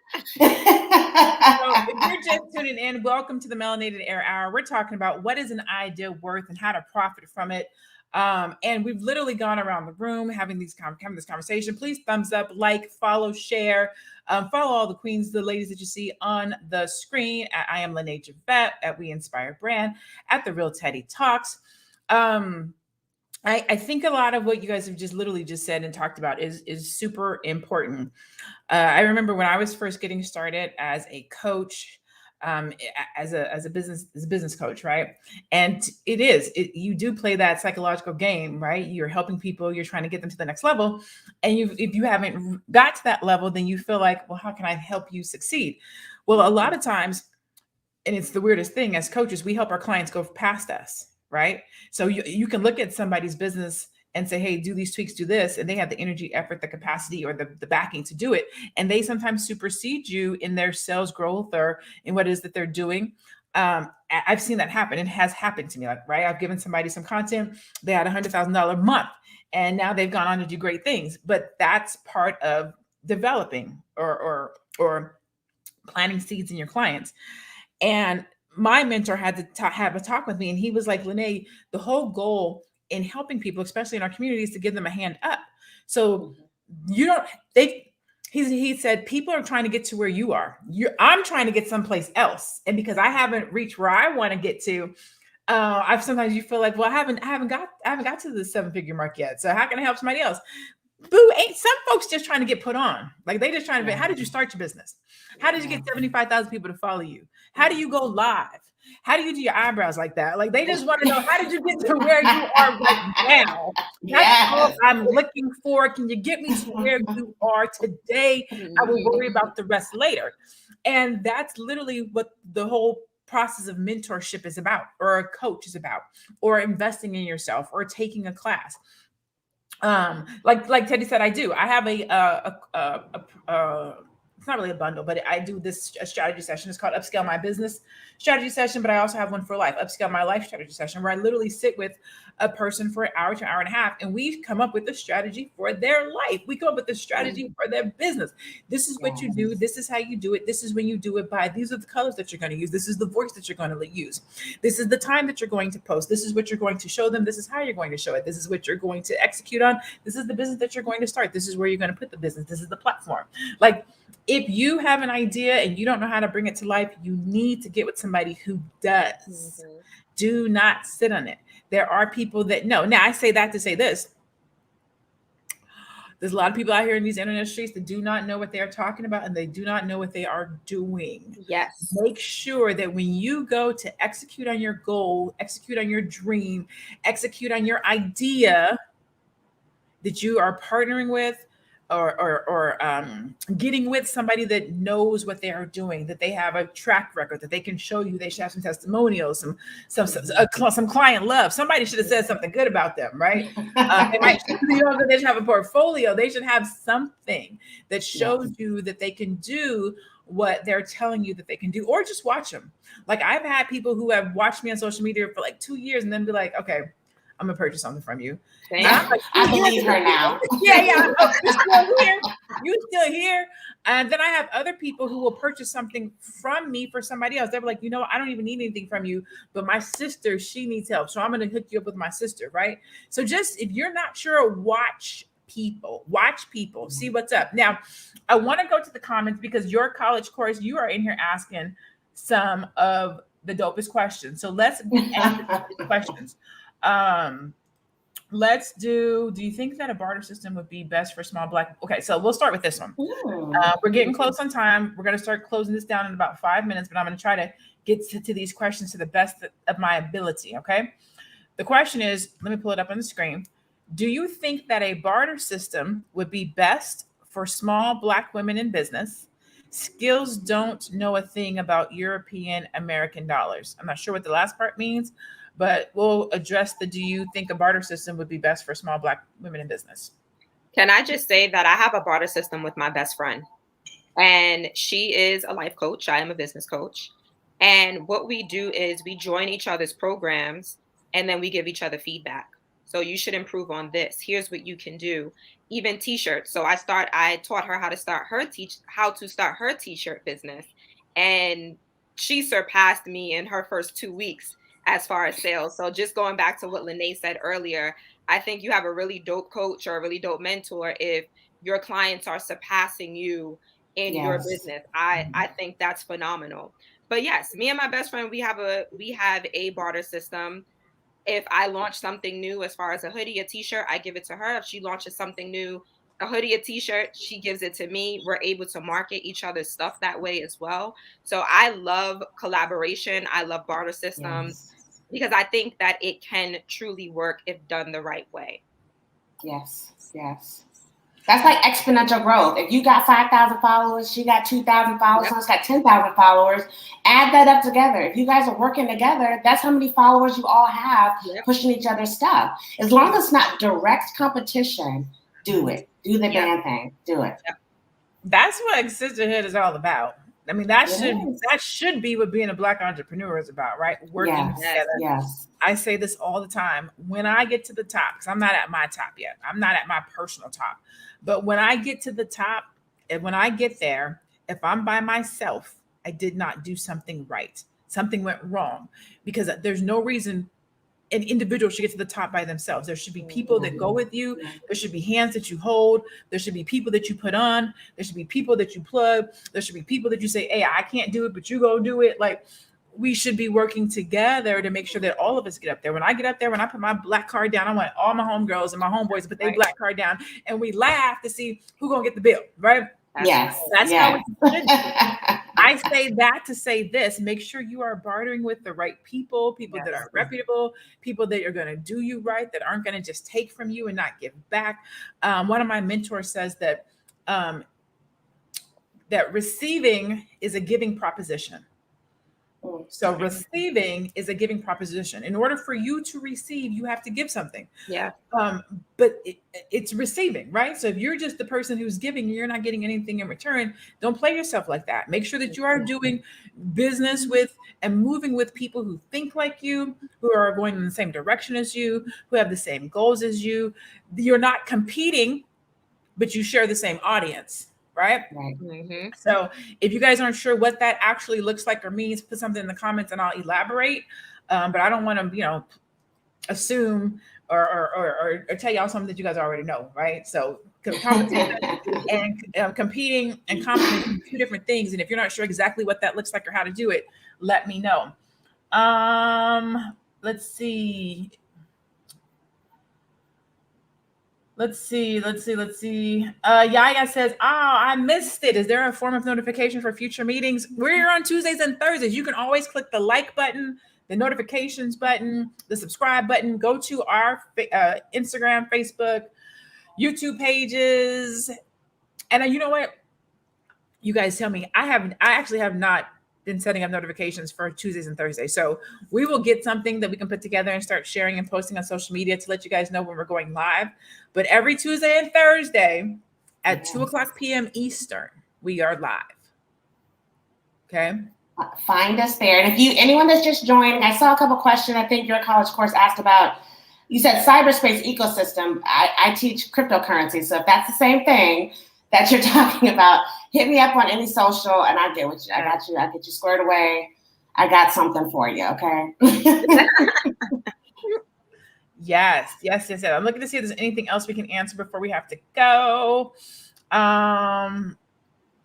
So if you're just tuning in, welcome to the Melanated Air Hour. We're talking about what is an idea worth and how to profit from it. And we've literally gone around the room having this conversation. Please thumbs up, like, follow, share, follow all the queens, the ladies that you see on the screen at I Am Lene Javette, at We Inspire Brand, at The Real Teddy Talks. I think a lot of what you guys have just said and talked about is super important. I remember when I was first getting started as a coach, as a business coach, right? And you do play that psychological game, right? You're helping people, you're trying to get them to the next level. And if you haven't got to that level, then you feel like, well, how can I help you succeed? Well, a lot of times, and it's the weirdest thing, as coaches, we help our clients go past us, right? So you can look at somebody's business and say, hey, do these tweaks, do this. And they have the energy, effort, the capacity, or the backing to do it. And they sometimes supersede you in their sales growth or in what it is that they're doing. I've seen that happen. It has happened to me, right? I've given somebody some content. They had $100,000 a month, and now they've gone on to do great things. But that's part of developing or planting seeds in your clients. And my mentor had to have a talk with me, and he was like, Lene, the whole goal in helping people, especially in our communities, to give them a hand up. So he said, people are trying to get to where you are. I'm trying to get someplace else. And because I haven't reached where I want to get to, sometimes you feel like, well, I haven't got to the 7-figure mark yet. So how can I help somebody else? Boo, ain't some folks just trying to get put on. Like they just trying to, how did you start your business? How did you get 75,000 people to follow you? How do you go live? How do you do your eyebrows like that? Like they just want to know, how did you get to where you are right now? That's all I'm looking for. Can you get me to where you are today? I will worry about the rest later. And that's literally what the whole process of mentorship is about, or a coach is about, or investing in yourself, or taking a class. Like Teddy said, I have it's not really a bundle, but I do a strategy session. It's called Upscale My Business Strategy Session, but I also have one for life, Upscale My Life Strategy Session, where I literally sit with a person for an hour to an hour and a half, and we come up with a strategy for their life. We come up with a strategy for their business. This is what you do. This is how you do it. This is when you do it by. These are the colors that you're going to use. This is the voice that you're going to use. This is the time that you're going to post. This is what you're going to show them. This is how you're going to show it. This is what you're going to execute on. This is the business that you're going to start. This is where you're going to put the business. This is the platform. Like, if you have an idea and you don't know how to bring it to life, you need to get with somebody who does. Do not sit on it. There are people that know. Now, I say that to say this. There's a lot of people out here in these internet streets that do not know what they are talking about, and they do not know what they are doing. Yes. Make sure that when you go to execute on your goal, execute on your dream, execute on your idea, that you are partnering with or getting with somebody that knows what they are doing, that they have a track record, that they can show you. They should have some testimonials, some client love. Somebody should have said something good about them, right? They should have a portfolio. They should have something that shows you that they can do what they're telling you that they can do, or just watch them. Like, I've had people who have watched me on social media for like 2 years and then be like, okay, I'm gonna purchase something from you. Like, I believe her now. Yeah. Oh, you're still here. You still here. And then I have other people who will purchase something from me for somebody else. They're like, you know, I don't even need anything from you, but my sister, she needs help. So I'm going to hook you up with my sister. Right. So just, if you're not sure, watch people, see what's up. Now, I want to go to the comments because your college course, you are in here asking some of the dopest questions. So let's answer these questions. Let's do you think that a barter system would be best for small Black? Okay, so we'll start with this one. We're getting close on time. We're going to start closing this down in about 5 minutes, but I'm going to try to get to these questions to the best of my ability. Okay. The question is, let me pull it up on the screen. Do you think that a barter system would be best for small Black women in business? Skills don't know a thing about European American dollars. I'm not sure what the last part means, but we'll address do you think a barter system would be best for small Black women in business? Can I just say that I have a barter system with my best friend, and she is a life coach. I am a business coach. And what we do is we join each other's programs, and then we give each other feedback. So you should improve on this. Here's what you can do. Even t-shirts. So I taught her how to start her t-shirt business. And she surpassed me in her first 2 weeks as far as sales. So just going back to what Lene said earlier, I think you have a really dope coach or a really dope mentor if your clients are surpassing you in your business. I think that's phenomenal. But yes, me and my best friend, we have a barter system. If I launch something new, as far as a hoodie, a t-shirt, I give it to her. If she launches something new, a hoodie, a t-shirt, she gives it to me. We're able to market each other's stuff that way as well. So I love collaboration. I love barter systems because I think that it can truly work if done the right way. Yes. That's like exponential growth. If you got 5,000 followers, she got 2,000 followers, someone's got 10,000 followers, add that up together. If you guys are working together, that's how many followers you all have pushing each other's stuff. As long as it's not direct competition, do it. Do the damn thing. Do it. That's what sisterhood is all about. I mean, that should be what being a Black entrepreneur is about, right? Working together. Yes. I say this all the time. When I get to the top, because I'm not at my top yet. I'm not at my personal top. But when I get to the top, and when I get there, if I'm by myself, I did not do something right. Something went wrong, because there's no reason an individual should get to the top by themselves. There should be people that go with you. There should be hands that you hold. There should be people that you put on. There should be people that you plug. There should be people that you say, hey, I can't do it, but you go do it. Like, we should be working together to make sure that all of us get up there. When I get up there, when I put my Black card down, I want all my homegirls and my homeboys to put their Black card down, and we laugh to see who's going to get the bill, right? That's how it should be. I say that to say this: make sure you are bartering with the right people that are reputable, people that are going to do you right, that aren't going to just take from you and not give back. One of my mentors says that that receiving is a giving proposition. So receiving is a giving proposition. In order for you to receive, you have to give something. Yeah. But it's receiving, right? So if you're just the person who's giving, you're not getting anything in return. Don't play yourself like that. Make sure that you are doing business with and moving with people who think like you, who are going in the same direction as you, who have the same goals as you. You're not competing, but you share the same audience, right? Mm-hmm. So if you guys aren't sure what that actually looks like or means, put something in the comments and I'll elaborate. But I don't want to, assume or tell y'all something that you guys already know, right? So competition and competing and confidence are two different things. And if you're not sure exactly what that looks like or how to do it, let me know. Let's see. Yaya says, I missed it. Is there a form of notification for future meetings? We're here on Tuesdays and Thursdays. You can always click the like button, the notifications button, the subscribe button. Go to our Instagram, Facebook, YouTube pages. And you know what? You guys tell me. I actually have not been setting up notifications for Tuesdays and Thursdays. So we will get something that we can put together and start sharing and posting on social media to let you guys know when we're going live. But every Tuesday and Thursday at 2:00 p.m. Eastern, we are live. Okay. Find us there. And if anyone that's just joining, I saw a couple questions. I think your college course asked about, you said cyberspace ecosystem. I teach cryptocurrency. So if that's the same thing that you're talking about, hit me up on any social and I'll get with you. I got you. I'll get you squared away. I got something for you. Okay. Yes. I'm looking to see if there's anything else we can answer before we have to go.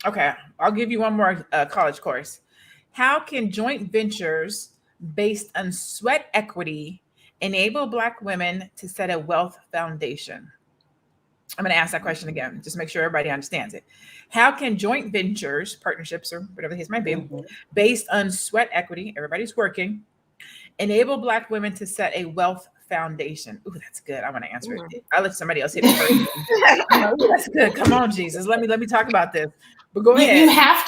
Okay. I'll give you one more college course. How can joint ventures based on sweat equity enable Black women to set a wealth foundation? I'm going to ask that question again, just make sure everybody understands it. How can joint ventures, partnerships, or whatever the case might be, based on sweat equity, everybody's working, enable Black women to set a wealth foundation? Ooh, that's good. I want to answer it. I'll let somebody else hit it first. Ooh, that's good. Come on, Jesus. Let me talk about this. But go ahead. You have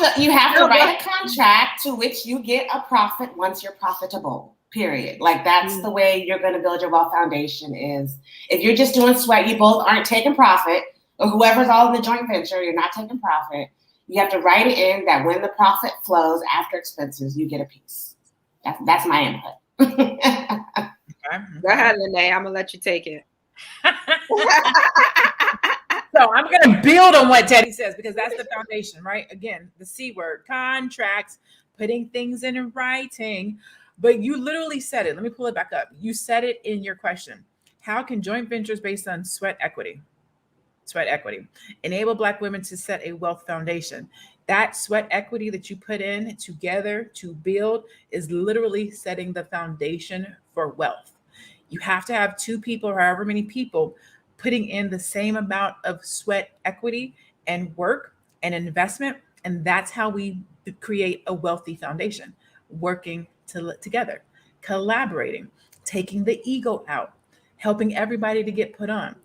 to write a contract to which you get a profit once you're profitable. Period. Like that's the way you're going to build your wealth foundation. Is if you're just doing sweat, you both aren't taking profit, or whoever's all in the joint venture, you're not taking profit. You have to write it in that when the profit flows after expenses, you get a piece. That's my input. Okay. Go ahead, Lene. I'm gonna let you take it. So I'm going to build on what Teddy says because that's the foundation, right? Again, the C word, contracts, putting things in writing. But you literally said it. Let me pull it back up. You said it in your question. How can joint ventures based on sweat equity enable Black women to set a wealth foundation? That sweat equity that you put in together to build is literally setting the foundation for wealth. You have to have two people or however many people putting in the same amount of sweat equity and work and investment. And that's how we create a wealthy foundation, working together, collaborating, taking the ego out, helping everybody to get put on.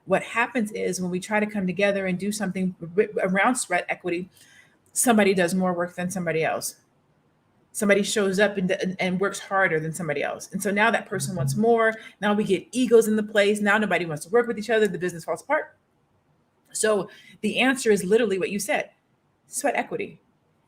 What happens is when we try to come together and do something around sweat equity, somebody does more work than somebody else. Somebody shows up and works harder than somebody else. And so now that person wants more. Now we get egos in the place. Now nobody wants to work with each other. The business falls apart. So the answer is literally what you said: sweat equity,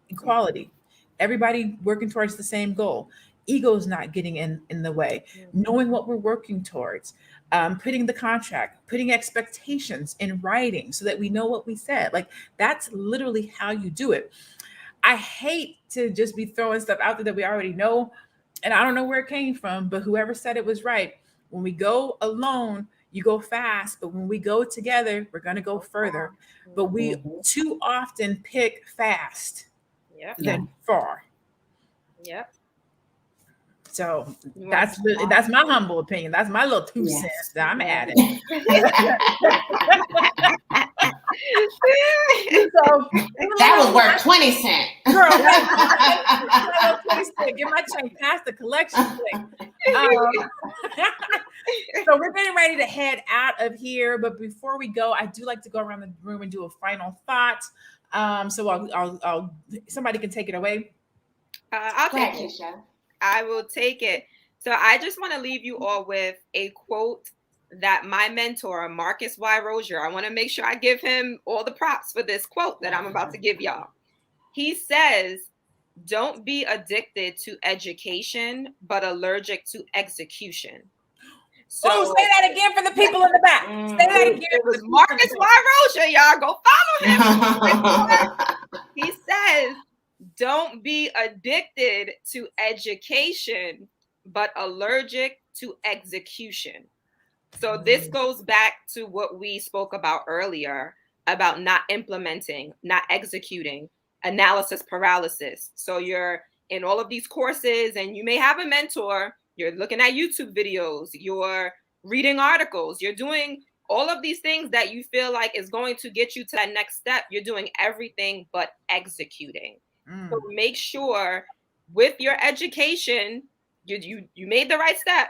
equality, everybody working towards the same goal. Ego's not getting in the way. Knowing what we're working towards, putting the contract, putting expectations in writing so that we know what we said. Like that's literally how you do it. I hate to just be throwing stuff out there that we already know. And I don't know where it came from, but whoever said it was right. When we go alone, you go fast, but when we go together, we're going to go further. But we too often pick fast than far. Yep. So that's my humble opinion. That's my little 2 cents that I'm adding. So, that was worth 20 cents. Girl, 20 cents. Get my change past the collection plate. So we're getting ready to head out of here. But before we go, I do like to go around the room and do a final thought. So I'll somebody can take it away. I'll Go take ahead, it. Keisha. I will take it. So I just want to leave you all with a quote that my mentor, Marcus Y. Rozier, I want to make sure I give him all the props for this quote that I'm about to give y'all. He says, "Don't be addicted to education, but allergic to execution." So Oh, say that again for the people in the back. Say that again. It was Marcus Y. Rozier, y'all. Go follow him. He says, "Don't be addicted to education, but allergic to execution." So this goes back to what we spoke about earlier about not implementing, not executing, analysis paralysis. So you're in all of these courses and you may have a mentor, you're looking at YouTube videos, you're reading articles, you're doing all of these things that you feel like is going to get you to that next step. You're doing everything but executing. So make sure with your education, you made the right step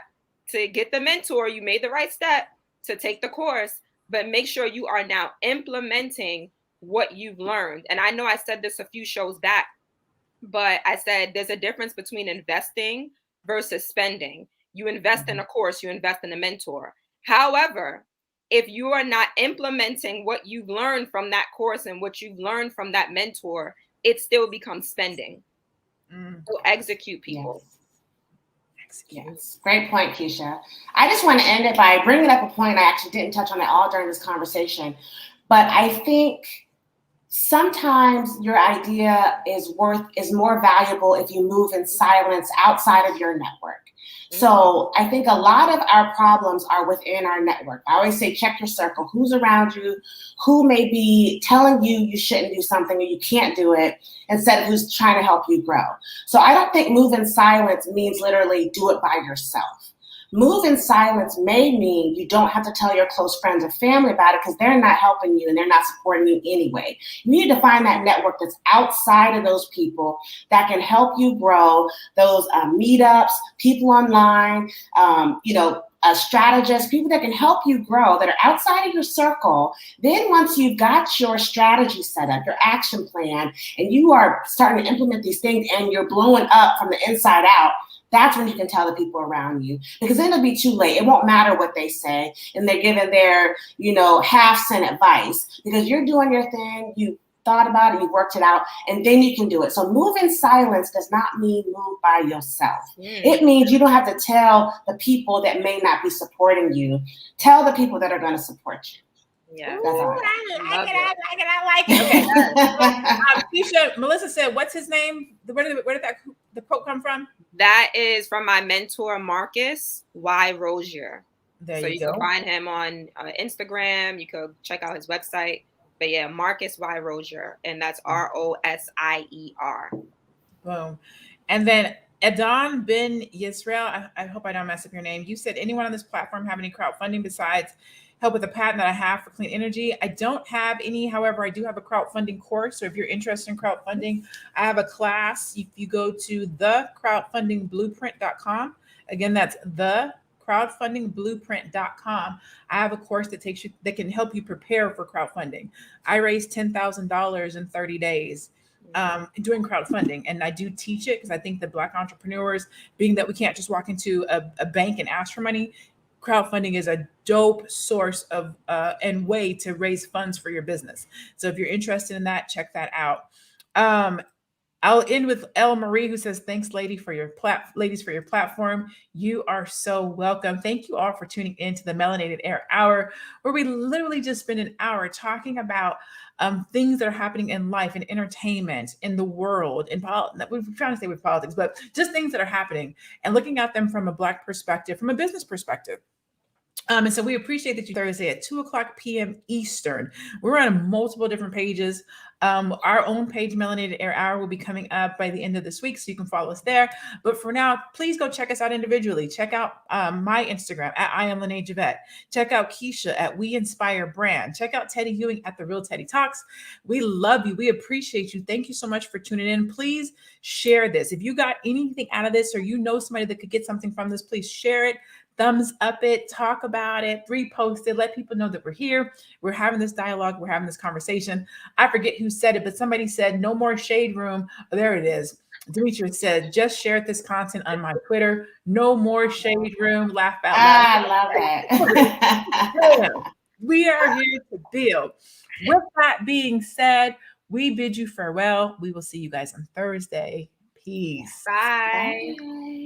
to get the mentor, you made the right step to take the course, but make sure you are now implementing what you've learned. And I know I said this a few shows back, but I said there's a difference between investing versus spending. You invest in a course, you invest in a mentor. However, if you are not implementing what you've learned from that course and what you've learned from that mentor, it still becomes spending. So execute, people. Yes, great point, Keisha. I just want to end it by bringing up a point I actually didn't touch on at all during this conversation, but I think sometimes your idea is more valuable if you move in silence outside of your network. So I think a lot of our problems are within our network. I always say, check your circle. Who's around you? Who may be telling you you shouldn't do something or you can't do it, instead of who's trying to help you grow. So I don't think move in silence means literally do it by yourself. Move in silence may mean you don't have to tell your close friends or family about it because they're not helping you and they're not supporting you anyway. You need to find that network that's outside of those people that can help you grow, those meetups, people online, strategists, people that can help you grow that are outside of your circle. Then once you've got your strategy set up, your action plan, and you are starting to implement these things and you're blowing up from the inside out, that's when you can tell the people around you, because then it'll be too late. It won't matter what they say and they're giving their, half-cent advice, because you're doing your thing. You thought about it, you worked it out, and then you can do it. So move in silence does not mean move by yourself. It means you don't have to tell the people that may not be supporting you. Tell the people that are going to support you. Yeah, that's all. I like it. Okay. Keisha, Melissa said, "What's his name? Where did the quote come from?" That is from my mentor, Marcus Y. Rozier. There you can find him on Instagram. You could check out his website. But yeah, Marcus Y. Rozier, and that's Rosier. Boom. And then Adon Ben Yisrael, I hope I don't mess up your name. You said, anyone on this platform have any crowdfunding besides help with a patent that I have for clean energy? I don't have any. However, I do have a crowdfunding course. So if you're interested in crowdfunding, I have a class. If you go to thecrowdfundingblueprint.com, again, that's crowdfundingblueprint.com. I have a course that can help you prepare for crowdfunding. I raised $10,000 in 30 days doing crowdfunding, and I do teach it because I think that Black entrepreneurs, being that we can't just walk into a bank and ask for money, crowdfunding is a dope source of and way to raise funds for your business. So if you're interested in that, check that out. I'll end with Elle Marie, who says, "Thanks, ladies, for your platform. You are so welcome." Thank you all for tuning in to the Melanated Air Hour, where we literally just spend an hour talking about things that are happening in life, in entertainment, in the world, we're trying to say with politics, but just things that are happening and looking at them from a Black perspective, from a business perspective. And so we appreciate that you Thursday at 2:00 p.m. Eastern. We're on multiple different pages. Our own page, Melanated Air Hour, will be coming up by the end of this week, so you can follow us there. But for now, please go check us out individually. Check out my Instagram at I am Lene Javette. Check out Keisha at We Inspire Brand. Check out Teddy Ewing at The Real Teddy Talks. We love you. We appreciate you. Thank you so much for tuning in. Please share this. If you got anything out of this, or you know somebody that could get something from this, please share it. Thumbs up it, talk about it, repost it, let people know that we're here. We're having this dialogue. We're having this conversation. I forget who said it, but somebody said, "No more shade room." Oh, there it is. Demetrius said, just shared this content on my Twitter. No more shade room. Laugh out I loud. love it. We are here to build. With that being said, we bid you farewell. We will see you guys on Thursday. Peace. Bye. Bye.